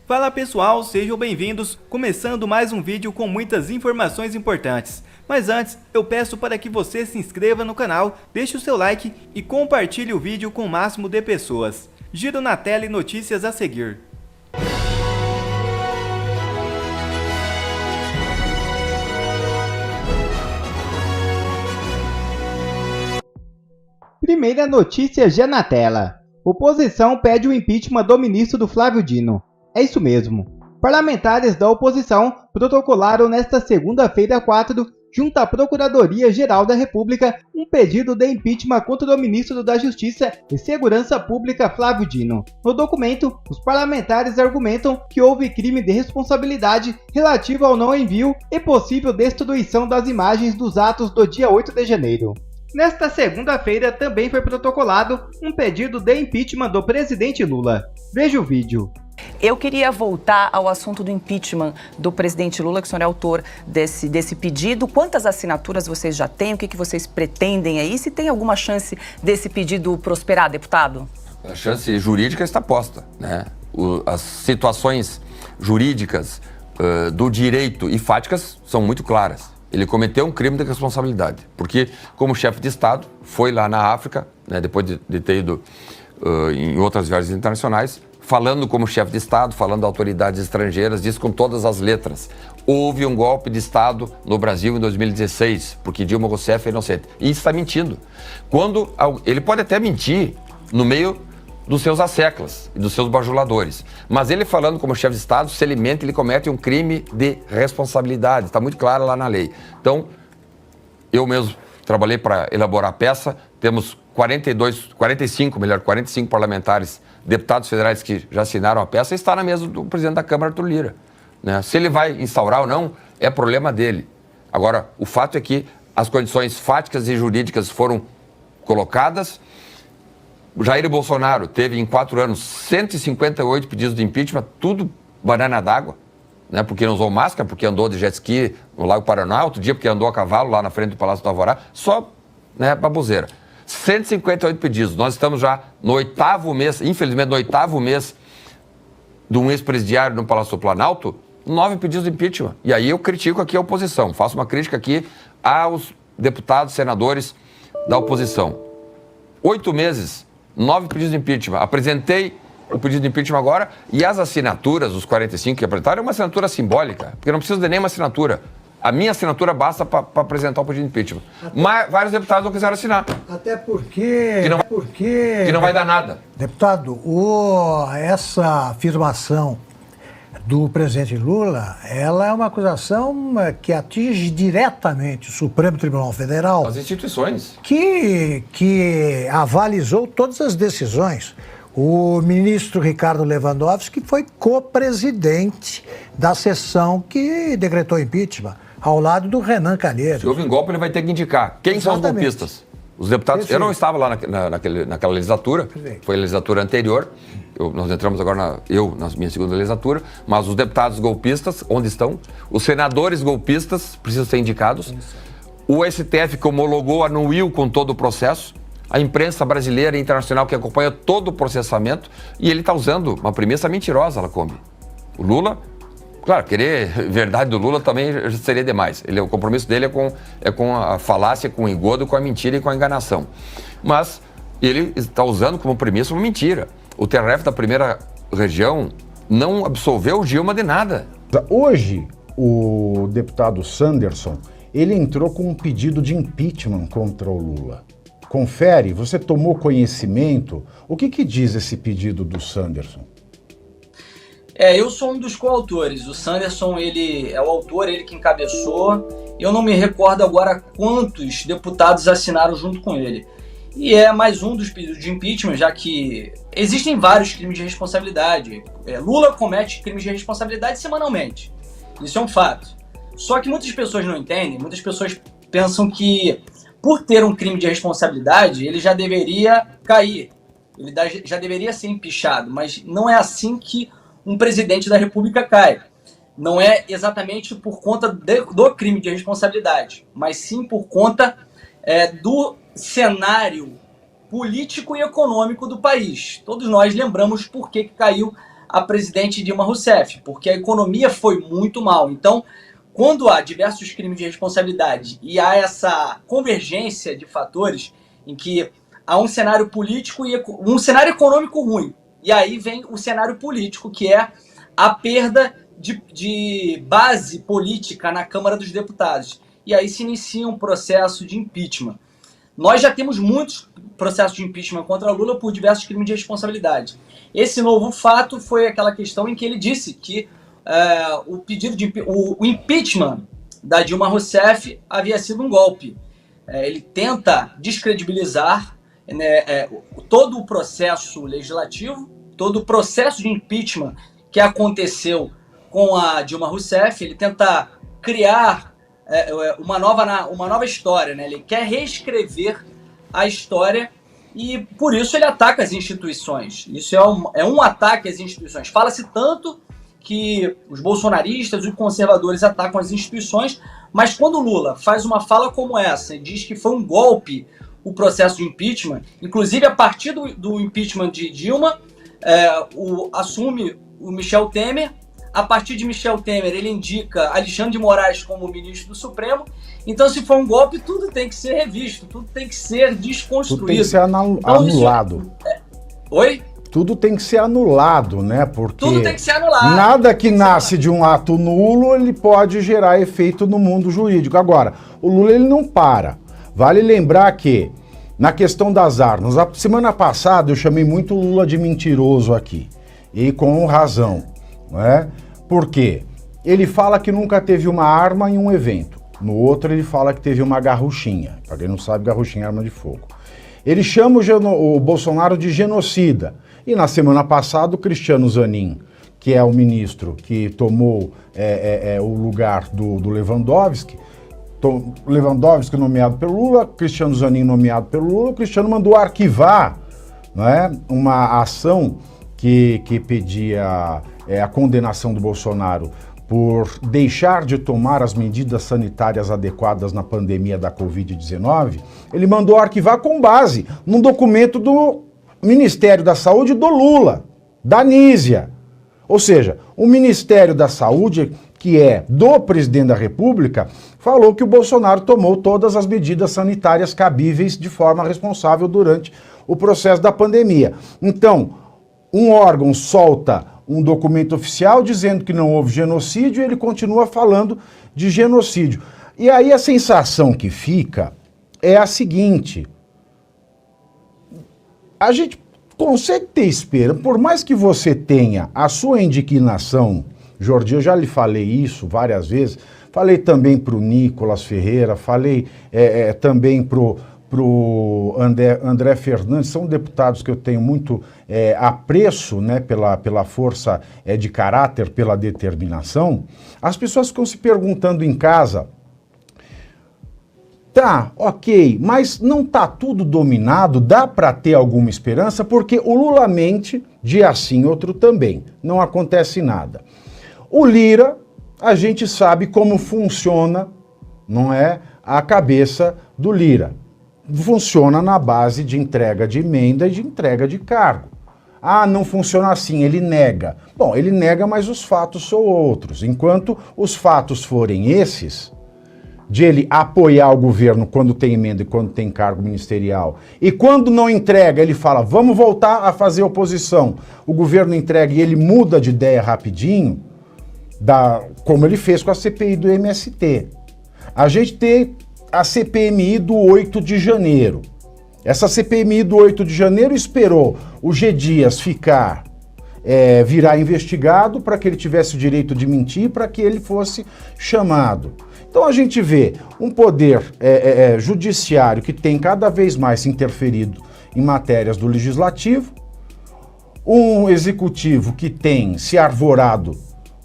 Fala pessoal, sejam bem-vindos, começando mais um vídeo com muitas informações importantes. Mas antes, eu peço para que você se inscreva no canal, deixe o seu like e compartilhe o vídeo com o máximo de pessoas. Giro na tela e notícias a seguir. Primeira notícia já na tela. Oposição pede o impeachment do ministro do Flávio Dino. É isso mesmo. Parlamentares da oposição protocolaram nesta segunda-feira 4, junto à Procuradoria-Geral da República, um pedido de impeachment contra o ministro da Justiça e Segurança Pública Flávio Dino. No documento, os parlamentares argumentam que houve crime de responsabilidade relativo ao não envio e possível destruição das imagens dos atos do dia 8 de janeiro. Nesta segunda-feira também foi protocolado um pedido de impeachment do presidente Lula. Veja o vídeo. Eu queria voltar ao assunto do impeachment do presidente Lula, que o senhor é autor desse pedido. Quantas assinaturas vocês já têm? O que vocês pretendem aí? Se tem alguma chance desse pedido prosperar, deputado? A chance jurídica está posta, né? As situações jurídicas do direito e fáticas são muito claras. Ele cometeu um crime de responsabilidade, porque como chefe de Estado foi lá na África, né, depois de ter ido em outras viagens internacionais, falando como chefe de Estado, falando a autoridades estrangeiras, diz com todas as letras: houve um golpe de Estado no Brasil em 2016, porque Dilma Rousseff é inocente. E está mentindo. Ele pode até mentir no meio dos seus asseclas e dos seus bajuladores, mas ele falando como chefe de Estado, se ele mente, ele comete um crime de responsabilidade. Está muito claro lá na lei. Então, eu mesmo trabalhei para elaborar a peça, temos 45 parlamentares, deputados federais que já assinaram a peça, e está na mesa do presidente da Câmara, Arthur Lira, né? Se ele vai instaurar ou não, é problema dele. Agora, o fato é que as condições fáticas e jurídicas foram colocadas. Jair Bolsonaro teve em 4 anos 158 pedidos de impeachment, tudo banana d'água, né? Porque não usou máscara, porque andou de jet ski no Lago Paraná, outro dia porque andou a cavalo lá na frente do Palácio do Alvorada, só, né, baboseira. 158 pedidos. Nós estamos já no 8º mês, infelizmente no 8º mês de um ex-presidiário no Palácio do Planalto, 9 pedidos de impeachment. E aí eu critico aqui a oposição, faço uma crítica aqui aos deputados, senadores da oposição. 8 meses, 9 pedidos de impeachment. Apresentei o pedido de impeachment agora e as assinaturas, os 45 que apresentaram, é uma assinatura simbólica, porque não precisa de nenhuma assinatura. A minha assinatura basta para apresentar o pedido de impeachment. Mas vários deputados não quiseram assinar. Até porque... Que não vai dar nada. Deputado, essa afirmação do presidente Lula, ela é uma acusação que atinge diretamente o Supremo Tribunal Federal. As instituições. Que avalizou todas as decisões. O ministro Ricardo Lewandowski foi co-presidente da sessão que decretou impeachment, ao lado do Renan Calheiros. Se houve um golpe, ele vai ter que indicar quem são os golpistas. Os deputados... Perfeito. Eu não estava lá naquela legislatura, perfeito. Foi a legislatura anterior, nós entramos agora na minha segunda legislatura, mas os deputados golpistas, onde estão? Os senadores golpistas precisam ser indicados. O STF que homologou, anuiu com todo o processo. A imprensa brasileira e internacional que acompanha todo o processamento, e ele está usando uma premissa mentirosa, Lacombe. O Lula, claro, querer verdade do Lula também seria demais. O compromisso dele é com a falácia, com o engodo, com a mentira e com a enganação. Mas ele está usando como premissa uma mentira. O TRF da primeira região não absolveu o Dilma de nada. Hoje, o deputado Sanderson, ele entrou com um pedido de impeachment contra o Lula. Confere, você tomou conhecimento? O que diz esse pedido do Sanderson? Eu sou um dos coautores. O Sanderson, ele é o autor, ele que encabeçou. Eu não me recordo agora quantos deputados assinaram junto com ele. E é mais um dos pedidos de impeachment, já que existem vários crimes de responsabilidade. Lula comete crimes de responsabilidade semanalmente. Isso é um fato. Só que muitas pessoas não entendem, muitas pessoas pensam que por ter um crime de responsabilidade, ele já deveria cair, ele já deveria ser empichado, mas não é assim que um presidente da República cai. Não é exatamente por conta do crime de responsabilidade, mas sim por conta do cenário político e econômico do país. Todos nós lembramos por que caiu a presidente Dilma Rousseff, porque a economia foi muito mal. Então, quando há diversos crimes de responsabilidade e há essa convergência de fatores em que há um cenário político e um cenário econômico ruim, e aí vem o cenário político, que é a perda de base política na Câmara dos Deputados. E aí se inicia um processo de impeachment. Nós já temos muitos processos de impeachment contra Lula por diversos crimes de responsabilidade. Esse novo fato foi aquela questão em que ele disse que o impeachment da Dilma Rousseff havia sido um golpe. Ele tenta descredibilizar todo o processo legislativo, todo o processo de impeachment que aconteceu com a Dilma Rousseff. Ele tenta criar uma nova história, né? Ele quer reescrever a história e por isso ele ataca as instituições. Isso é um ataque às instituições. Fala-se tanto que os bolsonaristas, os conservadores atacam as instituições, mas quando o Lula faz uma fala como essa e diz que foi um golpe o processo de impeachment, inclusive a partir do impeachment de Dilma, assume o Michel Temer. A partir de Michel Temer, ele indica Alexandre de Moraes como ministro do Supremo. Então, se for um golpe, tudo tem que ser revisto, tudo tem que ser desconstruído. Tudo tem que ser anulado. Oi? Tudo tem que ser anulado, né? Porque tudo tem que ser anulado. Nada que nasce de um ato nulo, ele pode gerar efeito no mundo jurídico. Agora, o Lula, ele não para. Vale lembrar que, na questão das armas, a semana passada eu chamei muito o Lula de mentiroso aqui. E com razão. Né? Por quê? Ele fala que nunca teve uma arma em um evento. No outro ele fala que teve uma garruchinha. Para quem não sabe, garruchinha é arma de fogo. Ele chama o Bolsonaro de genocida. E na semana passada o Cristiano Zanin, que é o ministro que tomou o lugar do Lewandowski, Lewandowski nomeado pelo Lula, Cristiano Zanin nomeado pelo Lula, o Cristiano mandou arquivar, né, uma ação que pedia a condenação do Bolsonaro por deixar de tomar as medidas sanitárias adequadas na pandemia da Covid-19, ele mandou arquivar com base num documento do Ministério da Saúde do Lula, da Nízia. Ou seja, o Ministério da Saúde, que é do presidente da República, falou que o Bolsonaro tomou todas as medidas sanitárias cabíveis de forma responsável durante o processo da pandemia. Então, um órgão solta um documento oficial dizendo que não houve genocídio e ele continua falando de genocídio. E aí a sensação que fica é a seguinte: a gente consegue ter esperança, por mais que você tenha a sua indignação, Jordi, eu já lhe falei isso várias vezes, falei também para o Nicolas Ferreira, falei também para o André Fernandes, são deputados que eu tenho muito apreço, né, pela força de caráter, pela determinação. As pessoas ficam se perguntando em casa, tá, ok, mas não tá tudo dominado, dá para ter alguma esperança, porque o Lula mente, dia sim, outro também, não acontece nada. O Lira, a gente sabe como funciona, não é, a cabeça do Lira. Funciona na base de entrega de emenda e de entrega de cargo. Ah, não funciona assim, ele nega. Bom, ele nega, mas os fatos são outros. Enquanto os fatos forem esses, de ele apoiar o governo quando tem emenda e quando tem cargo ministerial, e quando não entrega, ele fala, vamos voltar a fazer oposição. O governo entrega e ele muda de ideia rapidinho, como ele fez com a CPI do MST. A gente tem a CPMI do 8 de janeiro. Essa CPMI do 8 de janeiro esperou o G. Dias virar investigado para que ele tivesse o direito de mentir, para que ele fosse chamado. Então a gente vê um poder judiciário que tem cada vez mais se interferido em matérias do legislativo, um executivo que tem se arvorado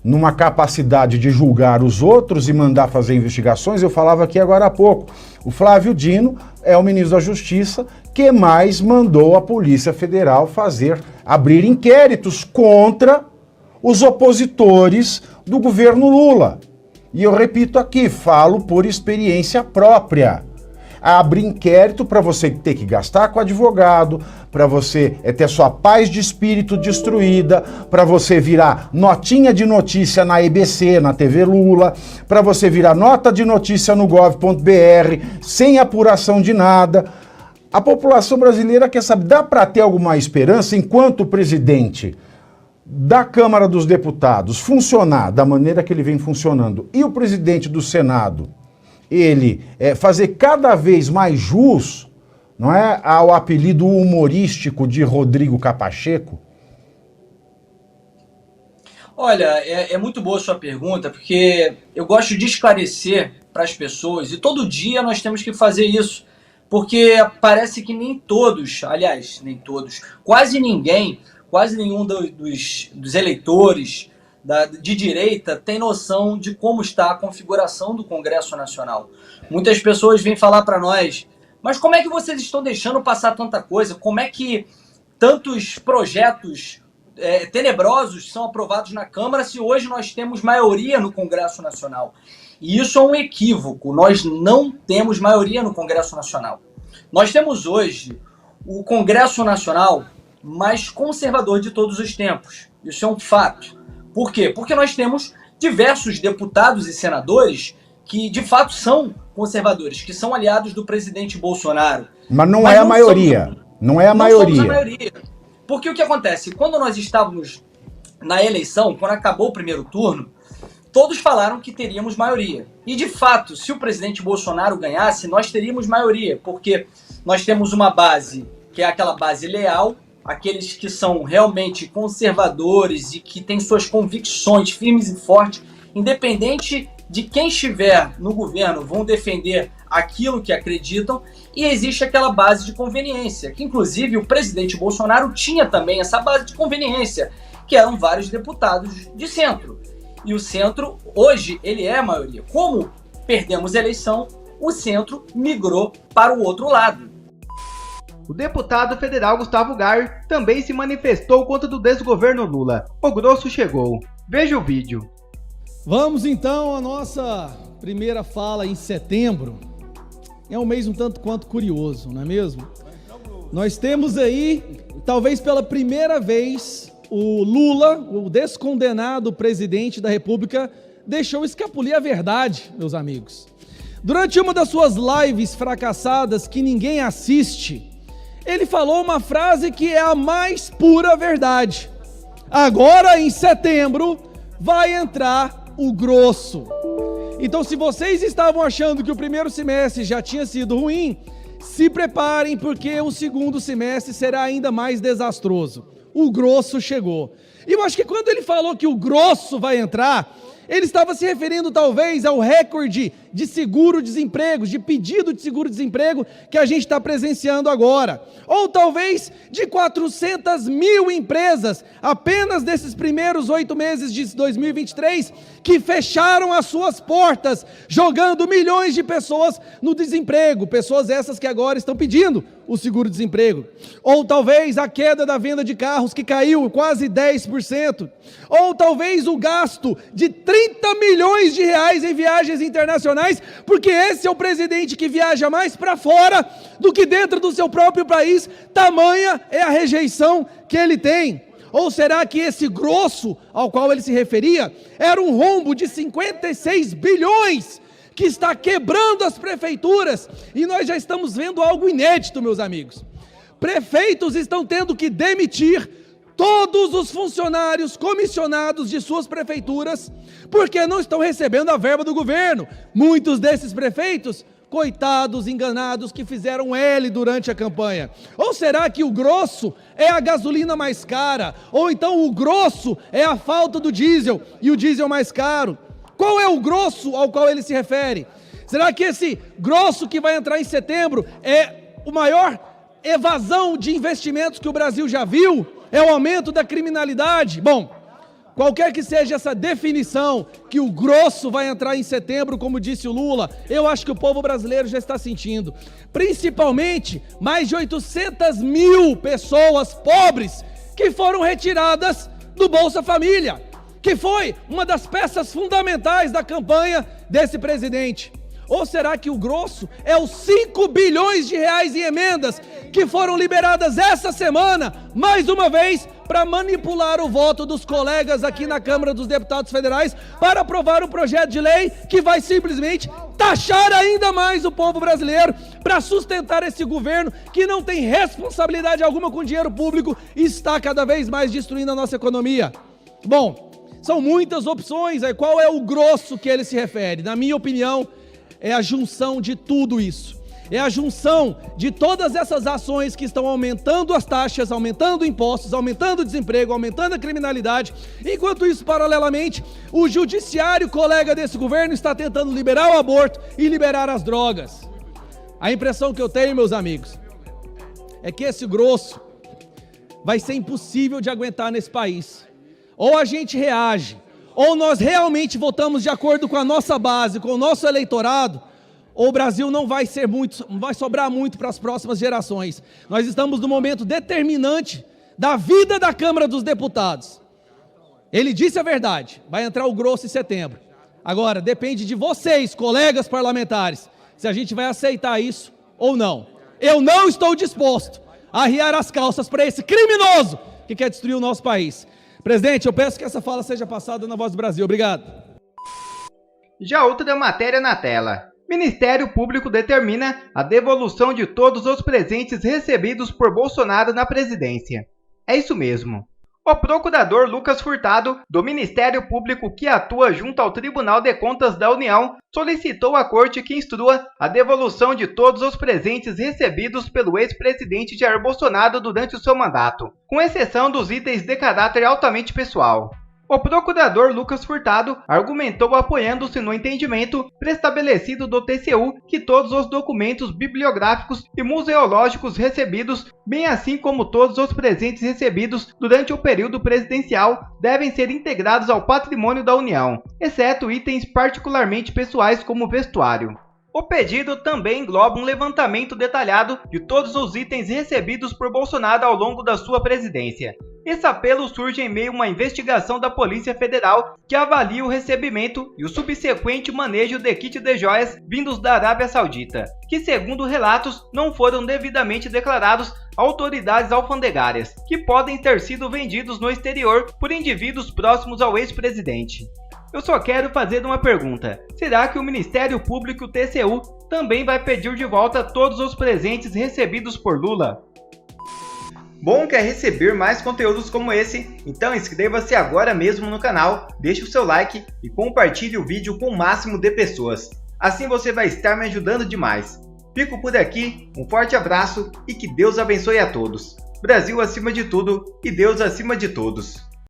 numa capacidade de julgar os outros e mandar fazer investigações. Eu falava aqui agora há pouco, o Flávio Dino é o ministro da Justiça que mais mandou a Polícia Federal abrir inquéritos contra os opositores do governo Lula. E eu repito aqui, falo por experiência própria. abre inquérito para você ter que gastar com advogado, para você ter sua paz de espírito destruída, para você virar notinha de notícia na EBC, na TV Lula, para você virar nota de notícia no gov.br, sem apuração de nada. A população brasileira quer saber, dá para ter alguma esperança enquanto o presidente da Câmara dos Deputados funcionar da maneira que ele vem funcionando e o presidente do Senado, ele fazer cada vez mais jus, não é, ao apelido humorístico de Rodrigo Capacheco? Olha, é muito boa a sua pergunta, porque eu gosto de esclarecer para as pessoas, e todo dia nós temos que fazer isso, porque parece que nem todos, aliás, nem todos, quase nenhum dos eleitores de direita tem noção de como está a configuração do Congresso Nacional. Muitas pessoas vêm falar para nós, mas como é que vocês estão deixando passar tanta coisa? Como é que tantos projetos tenebrosos são aprovados na Câmara se hoje nós temos maioria no Congresso Nacional? E isso é um equívoco, nós não temos maioria no Congresso Nacional. Nós temos hoje o Congresso Nacional mais conservador de todos os tempos. Isso é um fato. Por quê? Porque nós temos diversos deputados e senadores que, de fato, são conservadores, que são aliados do presidente Bolsonaro. Mas não é a maioria. Não é a maioria. Somos a maioria. Porque o que acontece? Quando nós estávamos na eleição, quando acabou o primeiro turno, todos falaram que teríamos maioria. E, de fato, se o presidente Bolsonaro ganhasse, nós teríamos maioria, porque nós temos uma base, que é aquela base leal, aqueles que são realmente conservadores e que têm suas convicções firmes e fortes, independente de quem estiver no governo, vão defender aquilo que acreditam, e existe aquela base de conveniência, que inclusive o presidente Bolsonaro tinha também essa base de conveniência, que eram vários deputados de centro. E o centro, hoje, ele é a maioria. Como perdemos a eleição, o centro migrou para o outro lado. O deputado federal Gustavo Gayer também se manifestou contra o desgoverno Lula. O grosso chegou. Veja o vídeo. Vamos então à nossa primeira fala em setembro. É um mês um tanto quanto curioso, não é mesmo? Nós temos aí, talvez pela primeira vez, o Lula, o descondenado presidente da República, deixou escapulir a verdade, meus amigos. Durante uma das suas lives fracassadas que ninguém assiste, ele falou uma frase que é a mais pura verdade. Agora, em setembro, vai entrar o grosso. Então, se vocês estavam achando que o primeiro semestre já tinha sido ruim, se preparem, porque o segundo semestre será ainda mais desastroso. O grosso chegou. E eu acho que quando ele falou que o grosso vai entrar, ele estava se referindo talvez ao recorde de seguro-desemprego, de pedido de seguro-desemprego que a gente está presenciando agora. Ou talvez de 400 mil empresas, apenas desses primeiros 8 meses de 2023, que fecharam as suas portas, jogando milhões de pessoas no desemprego. Pessoas essas que agora estão pedindo o seguro-desemprego. Ou talvez a queda da venda de carros, que caiu quase 10%. Ou talvez o gasto de 30 milhões de reais em viagens internacionais, porque esse é o presidente que viaja mais para fora do que dentro do seu próprio país, tamanha é a rejeição que ele tem. Ou será que esse grosso ao qual ele se referia era um rombo de 56 bilhões que está quebrando as prefeituras? E nós já estamos vendo algo inédito, meus amigos. Prefeitos estão tendo que demitir todos os funcionários comissionados de suas prefeituras, porque não estão recebendo a verba do governo. Muitos desses prefeitos, coitados, enganados, que fizeram L durante a campanha. Ou será que o grosso é a gasolina mais cara? Ou então o grosso é a falta do diesel e o diesel mais caro? Qual é o grosso ao qual ele se refere? Será que esse grosso que vai entrar em setembro é o maior evasão de investimentos que o Brasil já viu? É o aumento da criminalidade? Bom, qualquer que seja essa definição, que o grosso vai entrar em setembro, como disse o Lula, eu acho que o povo brasileiro já está sentindo. Principalmente, mais de 800 mil pessoas pobres que foram retiradas do Bolsa Família, que foi uma das peças fundamentais da campanha desse presidente. Ou será que o grosso é os 5 bilhões de reais em emendas que foram liberadas essa semana, mais uma vez, para manipular o voto dos colegas aqui na Câmara dos Deputados Federais para aprovar um projeto de lei que vai simplesmente taxar ainda mais o povo brasileiro para sustentar esse governo que não tem responsabilidade alguma com dinheiro público e está cada vez mais destruindo a nossa economia? Bom, são muitas opções. Aí qual é o grosso que ele se refere? Na minha opinião, é a junção de tudo isso. É a junção de todas essas ações que estão aumentando as taxas, aumentando impostos, aumentando o desemprego, aumentando a criminalidade. Enquanto isso, paralelamente, o judiciário, colega desse governo, está tentando liberar o aborto e liberar as drogas. A impressão que eu tenho, meus amigos, é que esse grosso vai ser impossível de aguentar nesse país. Ou a gente reage, ou nós realmente votamos de acordo com a nossa base, com o nosso eleitorado, ou o Brasil não vai sobrar muito para as próximas gerações. Nós estamos num momento determinante da vida da Câmara dos Deputados. Ele disse a verdade, vai entrar o grosso em setembro. Agora, depende de vocês, colegas parlamentares, se a gente vai aceitar isso ou não. Eu não estou disposto a arriar as calças para esse criminoso que quer destruir o nosso país. Presidente, eu peço que essa fala seja passada na Voz do Brasil. Obrigado. Já outra matéria na tela. Ministério Público determina a devolução de todos os presentes recebidos por Bolsonaro na presidência. É isso mesmo. O procurador Lucas Furtado, do Ministério Público que atua junto ao Tribunal de Contas da União, solicitou à Corte que instrua a devolução de todos os presentes recebidos pelo ex-presidente Jair Bolsonaro durante o seu mandato, com exceção dos itens de caráter altamente pessoal. O procurador Lucas Furtado argumentou apoiando-se no entendimento preestabelecido do TCU que todos os documentos bibliográficos e museológicos recebidos, bem assim como todos os presentes recebidos durante o período presidencial, devem ser integrados ao patrimônio da União, exceto itens particularmente pessoais como vestuário. O pedido também engloba um levantamento detalhado de todos os itens recebidos por Bolsonaro ao longo da sua presidência. Esse apelo surge em meio a uma investigação da Polícia Federal que avalia o recebimento e o subsequente manejo de kit de joias vindos da Arábia Saudita, que, segundo relatos, não foram devidamente declarados a autoridades alfandegárias, que podem ter sido vendidos no exterior por indivíduos próximos ao ex-presidente. Eu só quero fazer uma pergunta. Será que o Ministério Público, o TCU, também vai pedir de volta todos os presentes recebidos por Lula? Bom, quer receber mais conteúdos como esse? Então inscreva-se agora mesmo no canal, deixe o seu like e compartilhe o vídeo com o máximo de pessoas. Assim você vai estar me ajudando demais. Fico por aqui, um forte abraço e que Deus abençoe a todos. Brasil acima de tudo e Deus acima de todos.